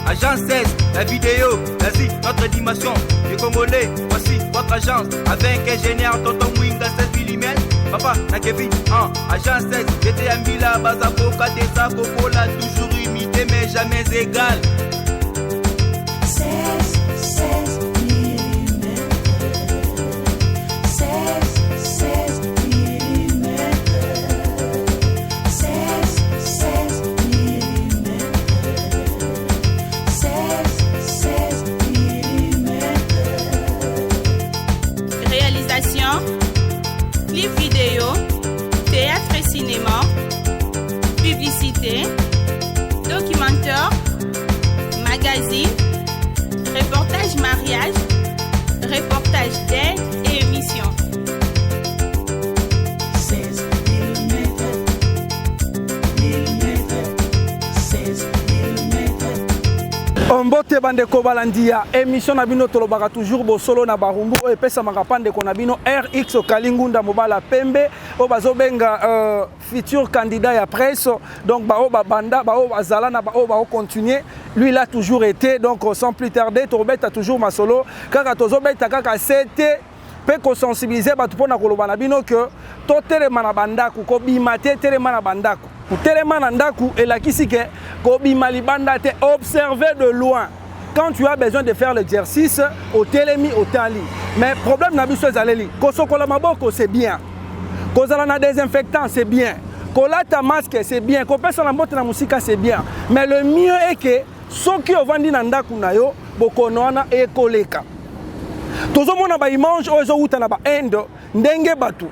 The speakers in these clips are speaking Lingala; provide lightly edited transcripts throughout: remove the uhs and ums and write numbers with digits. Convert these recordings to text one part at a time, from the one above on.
Agence 16, la vidéo, vas-y, notre dimension. Les Congolais, voici votre agence. Avec ingénieur Tonton Mwinga 16 mm. Papa, na Kevin, Agence 16, j'étais à Mila, Bazako, Kadesa, Kokola, toujours imité mais jamais égal. 16 mm. 16 mm. 16 mm. 16 mm. Réalisation, clip vidéo, théâtre et cinéma, publicité, documentaire, magazine, reportage mariage, reportage d'aide et émission. 16 mm. 16 mm. Ombote bandeko balandia émission na bino tolobaka toujours bosolo na barumbu o epesa makapande ko na bino RX Kalingunda Mobala Pembe o bazobenga futur candidat ya presse donc bao banda bao bazala na bao bao continuer lui il a toujours été donc sans plus tarder tobeta toujours masolo kaka tozobeta kaka c'était pe ko sensibiliser batu pona koloba na bino que to telema na bandako ko bimate telema na bandako telema na ndaku elakisi ke ko bimali banda te observer de loin quand tu as besoin de faire l'exercice au telemi au tali mais problème na biso ezaleli ko sokola maboko c'est bien ko zala na désinfectant c'est bien ko lata masque c'est bien ko pesa na mbote na musika c'est bien mais le mieux est que soki ovandi na ndaku na yo bokono wana ekoleka tozomona ba image oyo ezouta na ba Inde ndenge batu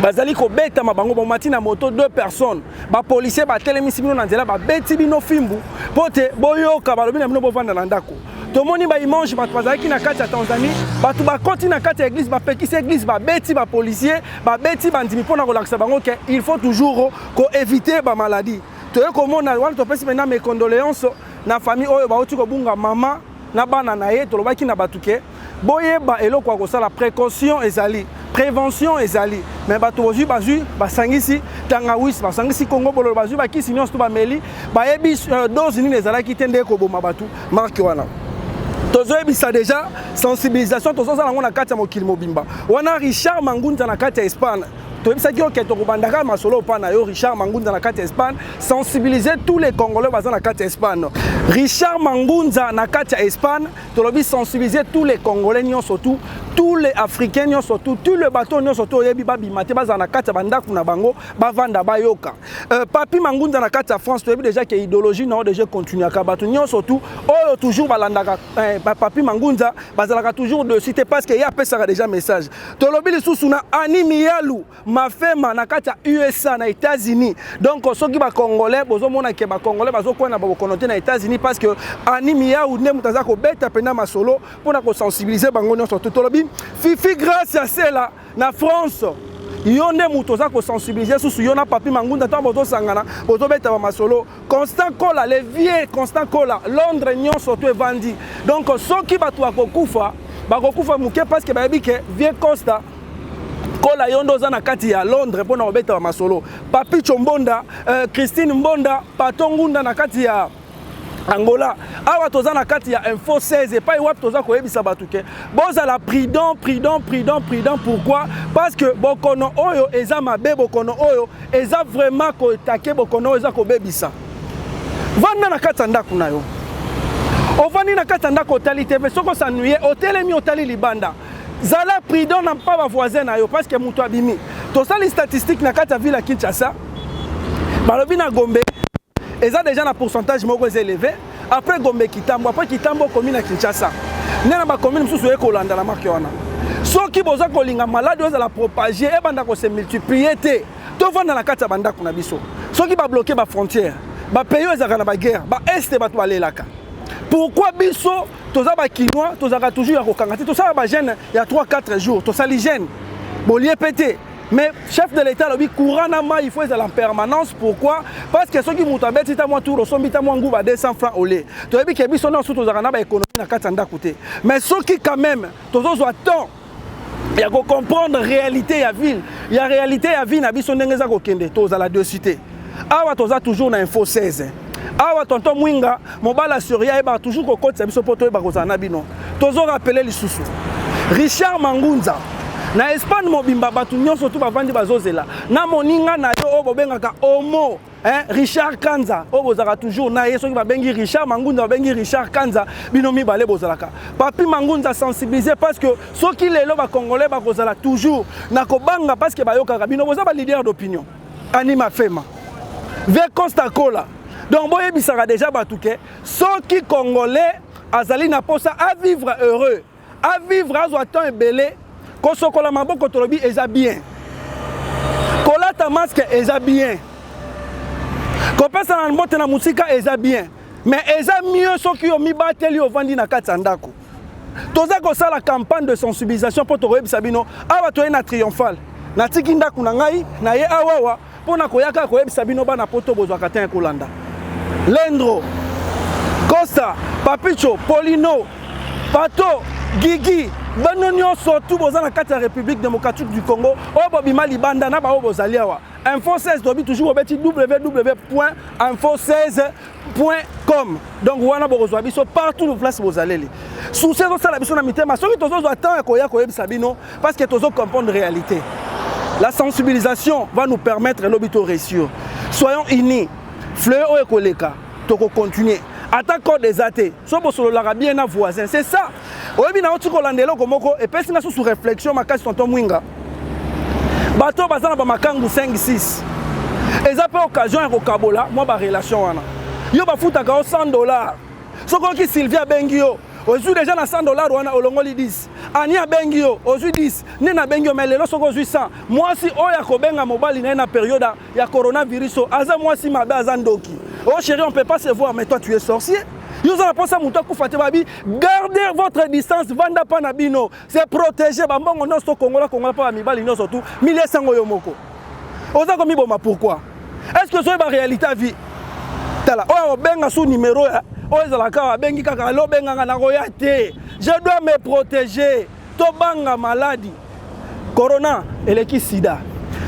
bazali ko beta mabango ba mati na moto 2 personnes ba policier ba telemisi bino na nzela ba beti bino fimbu pote boyoka balobi na bino bovanda na ndako tomoni ba image batu bazali na kati ya Tanzanie batu ba koti na kati ya église ba pekisi église ba beti ba policier ba beti bandimi pona ko lakisa bango ke il faut toujours ko éviter ba maladie toye komona wana topesi maintenant mes condoléances na famille oyo ba oti ko bunga mama na bana na ye tolobaki na batuke boyeba eloko akosala précaution ezali prévention ezali mais bato bozwi bazwi basangisi tangawisi basangisi Congo bololo bazwi bakisi nyonso to bameli bayebi dose nini ezalaki te nde koboma bato marke wana tozoyebisa déjà sensibilisation tozosala ngo na kati ya mokili mobimba wana Richard Mangunza na kati ya Espagne toyebisaki oke tokobandaka masolo pa na yo Richard Mangunza na kati ya Espagne sensibiliser tous les Congolais baza na kati ya Espagne Richard Mangunza na kati ya Espagne tolobi sensibiliser tous les Congolais nyonso surtout tous les Africains nyonso surtout tous les bateaux nyonso surtout oyebi babimate baza na kati ya bandaku na bango bavanda bayoka Papi Mangunza na kati ya France toyebi déjà que idéologie na déjà continuer ka bato nyonso surtout oyo toujours balandaka Papi Mangunza bazalaka toujours de citer parce que ya pesaka déjà message tolobi lisusu na Animi Yalu mafema na kati ya USA na États-Unis donc soki ba Congolais bozomona ke ba Congolais bazokwena ba konote na États-Unis parce que Animi Yalu ne mutaza ko beta pena masolo pona ko sensibiliser bango nyonso tolobi Fifi grâce à cela na France yonde mutoza ko sensibiliser susu yona Papi Mangunza to bozo sangana bozo beta ba masolo Constant Kola les vieux Constant Kola Londres nyonso to evandi donc soki batu akokufa bakokufa muke parce que bayebi ke vieux Costa Kola yondo za na kati ya Londres pona obeta wa masolo Papi Chombonda Christine Mbonda Patongunda na kati ya Angola awa toza na kati ya Info 16 et pas iwap toza ko yebisa batuke boza la prudent pourquoi parce que bokono oyo eza mabe bokono oyo eza vraiment ko taquer bokono eza ko bebisa vanda na kati ndako na yo ovani na kati ndako otali TV soko sanuye otelemi otali libanda zala prudent na pas ba voisin na yo parce que muto abimi to sali statistique na kati ya ville ya Kinshasa balobi na Gombe eza déjà na pourcentage moko élevé après Gombe Kitambo après Kitambo commune à Kinshasa nena ba commune mususu ekolanda na marque wana soki boza kolinga malade oza la propager e banda ko se multiplier te to vanda na kati ya bandako na biso soki ba bloquer ba frontière ba pays ezaka na ba guerre ba est bato balelaka pourquoi biso toza ba kinois tozaka toujours ya kokanga te tosala ba jeune ya 3-4 jours tosali jeune bolie pété. Mais chef de l'État lobi courant il faut être en permanence pourquoi parce que ceux qui mutu abeti ta moi tour sombi ta moi nguba 200 francs au lait to yebi ke biso na surtout zakana ba économie na katanda côté mais ceux qui quand même tozo zo temps il y a ko comprendre réalité ya ville il y a réalité ya vie na biso ndenge za ko kende toza la deux cité awa toza toujours na Info 16 awa tonton Mwinga mobala Surya eba toujours kokotisa biso poto eba kozana bino tozo rappeler lisusu Richard Mangunza na Espagne mobimba batu nyonso tu bavandi bazozela na moninga na yo obo bengaka Omo Richard Kanza obozaka toujours na yeso ki babengi Richard Mangunza babengi Richard Kanza bino mibale bozalaka papi Mangunza sensibiliser parce que soki lelo ba congolais ba kozala toujours na kobanga parce que bayokaka bino boza ba leader d'opinion Anima Fema ve Costa Cola donc boye bisaka déjà batuke soki congolais azali na posa à vivre heureux à vivre azwa temps ebele ko sokola maboko tolobi eza bien kolata masque eza bien kopesa na mbote na musika eza bien mais eza mieux soki yo mibateli ovandi na kati ndako toza ko sala campagne de sensibilisation pour toyebisa bino awa toye na triomphal na tiki ndako na ngai na ye awawa pona koyaka koyebisa bino bana poto bozwa katin kolanda Lendro Costa Papicho Polino Pato Gigi bano nyonso tu boza na kati ya République démocratique du Congo obo bima libanda na ba obo zaliawa info 16 dobi toujours obeti www.info16.com donc wana bozwa biso partout le place bozaleli souci zo sala biso na mitema soki tozo zo attend ko ya ko yebisa bino parce que tozo comprendre réalité la sensibilisation va nous permettre l'obito réussir soyons unis fleur o ekoleka toko continuer attaquons des athées so bosolo la bien na voisin c'est ça oyebi na otiko landelo komoko et pesi na sous réflexion makasi tonton Mwinga bato bazana ba makangu 5 6 eza pe occasion ya kokabola moi ba relation wana yo bafutaka o $100 soko ki Sylvia Bengio ozui déjà na $100 wana olongoli 10 Ania Bengio ozui 10 ne na Bengio melelo soko ozui 100 moi si oya kobenga mobali na période ya coronavirus aza moi si mabe aza ndoki oh chérie on peut pas se voir mais toi tu es sorcier. Vous avez pensé à babi, gardez votre distance, vanda panabino, c'est protéger, bambon non so Congola pas mibali non surtout, milliers sango yomoko. Oza komi boma pourquoi? Est-ce que c'est la réalité à vie? Tala, oh benga sous numéro, oh ezalaka bengi kaka lo benga na royate. Je dois me protéger. Tobanga maladie. Corona eleki sida.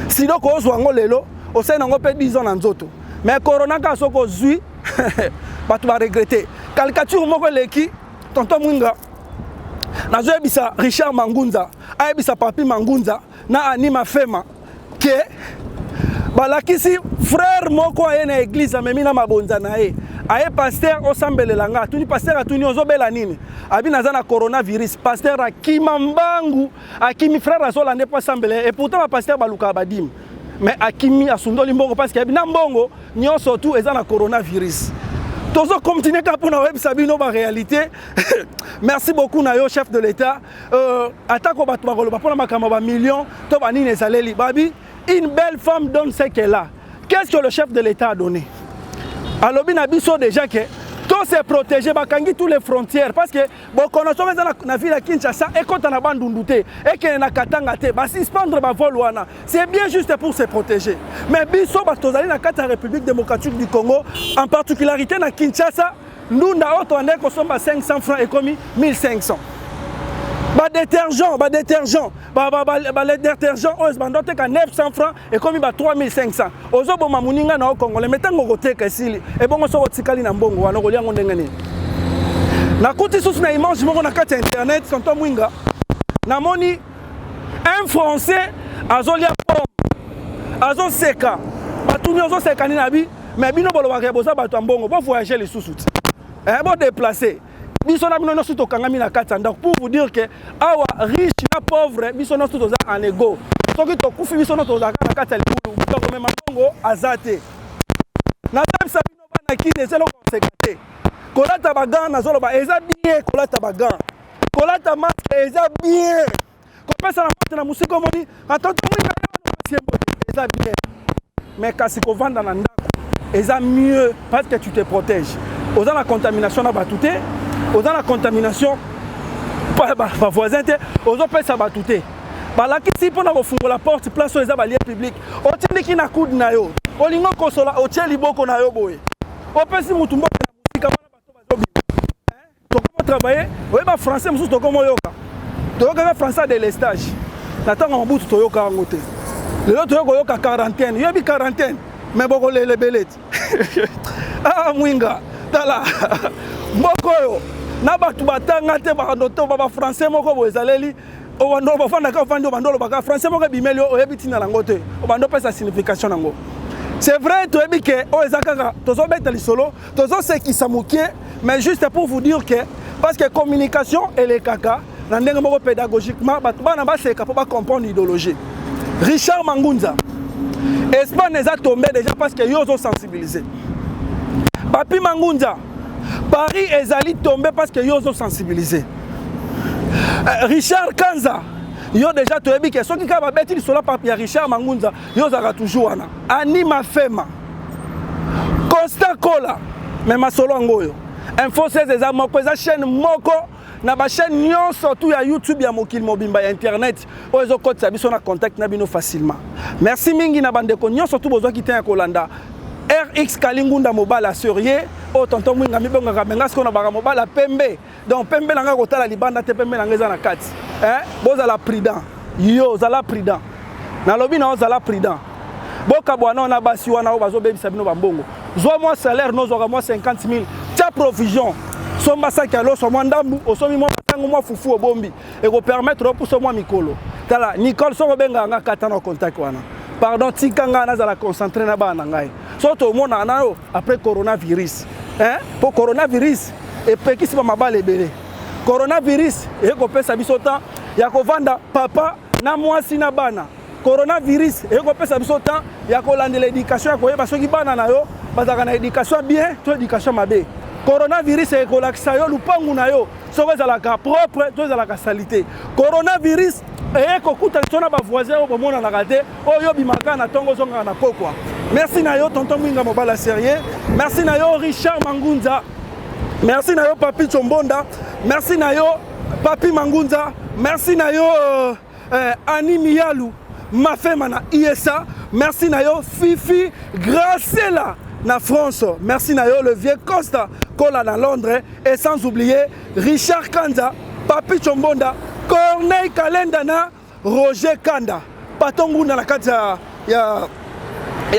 Sida ko ozwango lelo, osena ngo pe 10 ans na nzoto. Mais corona ka soko zui, batu ba regretter. Caricature moko leki tonton Mwinga nazo ebisa Richard Mangunza ayebisa papi Mangunza na Anima Fema ke balakisi frère moko aye na église amemi na mabonza na ye aye pasteur osambelelanga tuni pasteur atuni ozobela nini abi naza na coronavirus pasteur akima mbangu akimi frère azolande po sambele et pourtant pasteur baluka badim mais akimi asundoli mbongo parce que abi na mbongo nyonso tout eza na coronavirus. Tozo continuer pour na web sabino ba réalité. Merci beaucoup na yo chef de l'État. Atako batu ba koloba pona makamba ba millions to ba nini ezaleli babi une belle femme donne ce qu'elle a. Qu'est-ce que le chef de l'État a donné? Alobi na biso déjà que tout se protéger bakangi tous les frontières parce que bon connaissons na ville à Kinshasa et quand on a bandunduté et que na katanga te ba suspendre ba vol wana c'est bien juste pour se protéger mais biso ba tozali na kata République démocratique du Congo en particularité na Kinshasa nous na auto ande ko somba 500 francs et commis 1500 ba détergent les détergents os bandote ka 900 francs et commis ba 3500 ozobo mamuninga na Congo le metango koteka sili et bongo so tikali na mbongo wana kolia ngondenga ni na kuti sous na image moko na kati internet tonton Mwinga na moni un français azolia pom azoseka batuni azoseka ni nabi mais bino bolo ba boza batu mbongo bo voyager les sous-sout bo déplacer biso na bino noso tokangami na kati ndako pour vous dire que awa riche na pauvre biso noso toza en ego soki tokufi biso noso toza na kati ya libulu to mema mbongo azate na tabisa bino bana ki deselo konsekate kolata bagan na zolo ba eza bien kolata bagan kolata masque eza bien kopesa na moto na musiko moni atoto Mwinga siembo eza bien mais kasi ko vanda na ndako eza mieux parce que tu te protèges oza la contamination na batute oza la contamination ba voisin te ozo pesa batute balakisi pona ko fungola porte place eza ba lieu public otindiki na coude na yo olingo kosola otieli boko na yo boye opesi mutu mboka na musika bana bato bazobi toko travailler oyeba français musu toko moyoka toyoka français de l'estage natanga mabutu toyoka ngote lelo toyoka yoka quarantaine yebi quarantaine mais boko lele beleti Ah mwinga tala mboko yo na batu batanga te bakandoto baba français moko boezaleli obando bafanda ka fandi obando baka français moko bimeli oyebi tina nango te obando pesa signification nango. C'est vrai to ebi ke o ezakaka tozo beta lisolo tozo sekisa mukie mais juste pour vous dire que parce que communication et les kaka na ndenge moko pédagogiquement batu bana ba seka pour ba comprendre l'idéologie. Richard Mangunza Espagne est tombé déjà parce que yo zo sensibiliser. Papi Mangunza Paris est allé tomber parce que yo zo sensibiliser. Richard Kanza yo déjà to ebi ke soki ka ba beti lisolo papi Richard Mangunza yo zaka toujours wana. Anima Fema Costa Cola même solo ngoyo. Info 16 eza moko eza chaîne moko na ba chaîne nyon surtout ya YouTube ya mokili mobimba ya internet ozo kotsa biso na contact na bino facilement. Merci mingi na bande ko nyon surtout bozo ki ten kolanda RX Kalingunda mobala sérieux o tonton mwinga mibonga kamenga sko na baka mobala pembe donc pembe nanga kotala libanda te pembe nanga eza na kati boza la prudent yo zala prudent na lobi na ozala prudent boka bwana na basi wana o bazo bebisa bino bambongo zwa moi salaire no zwa moi 50 000 ta provision somba saki alo so moi ndambu osomi moi tango moi fufu obombi et ko permettre pour so moi mikolo tala Nicole so benga nga kata na contact wana pardon tikanga na zala concentrer na bana ngai so to mona na yo après coronavirus pour coronavirus et pekisi ba mabale belé coronavirus et ko pesa biso temps ya ko vanda papa na mwasi na bana coronavirus et ko pesa biso temps ya ko lande l'éducation ko yeba soki bana na yo bazaka na éducation bien to éducation mabe coronavirus et ko lakisa yo lupangu na yo soko ezalaka propre to ezalaka salité coronavirus et ko kuta sona ba voisin o bomona na kate o yo bimaka na tongo zonga na pokwa. Merci na yo tonton Mwinga mobala sérieux, merci na yo Richard Mangunza, merci na yo Papi Chombonda, merci na yo Papi Mangunza, merci na yo Ani Miyalu Mafema na ISA, merci na yo Fifi Gracela na France, merci na yo le vieux Costa Kola na Londres et sans oublier Richard Kanza, Papi Chombonda, Corneille Kalenda na Roger Kanda, Patongunda na kati ya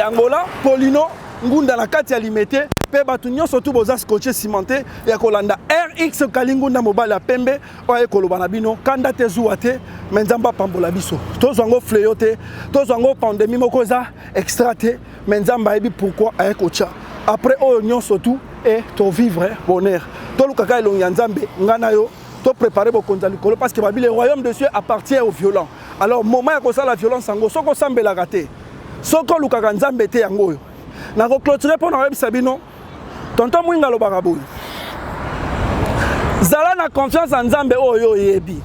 Angola, Polino, Ngunda na kati ya limete, pe batu nyonso tu boza scotché cimenté ya kolanda RX Kalingunda mobala pembe oye koloba na bino kanda te zuwa te menzamba pambola biso tozwango fléau te tozwango pandémie moko za extra te menzamba yebi pourquoi aye kocha après oyo nyonso tu et to vivre bonheur to lukaka elongi ya nzambe ngana yo to préparer bokonza likolo parce que le royaume de Dieu appartient aux violents. Alors moment ya kosa la violence sango soko sambela raté soko lukaka nzambe te yango yo na ko clôturer pour na webisa bino tonton Mwinga lo baraboui zala na confiance en nzambe oyo yebi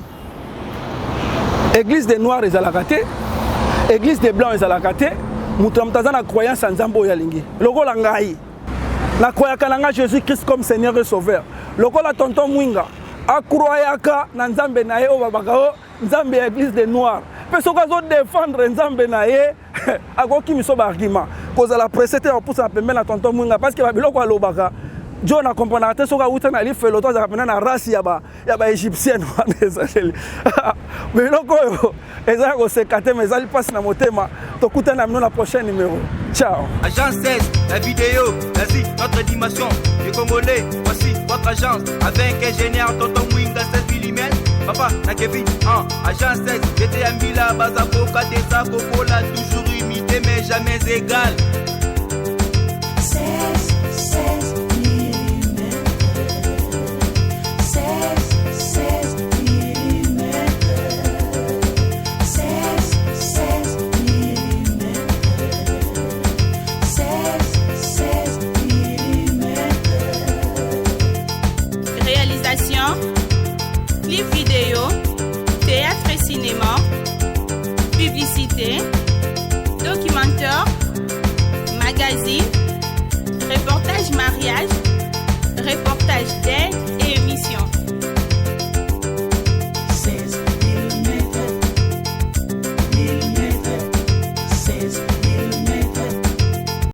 église des noirs ezalaka te église des blancs ezalaka te mutu mutaza na croyance en nzambe oyo alingi lokola ngai na croyaka na Jésus Christ comme Seigneur et Sauveur lokola tonton Mwinga akroyaka na nzambe na ye o babaka o nzambe ya église des noirs pe soka zo défendre nzambe na ye akoki miso ba argument cause la presse te pour ça pembe na tonton Mwinga parce que ba biloko alobaka John a comprendre te soka uta na li felo to za pena na race ya ba égyptienne wana ezali biloko yo eza ko sekate mais ali passe na motema to kutana mino na prochain numéro ciao Agence 16 la vidéo vas-y notre dimension du Congolais voici votre agence avec ingénieur tonton Mwinga 16 mm papa na Kevin agence 16 j'étais à Mila Bazaboka Tesa Kokola toujours imité mais jamais égal 16 mm 16 mm 16 mm 16 mm. Réalisation, clip vidéo, théâtre et cinéma, publicité,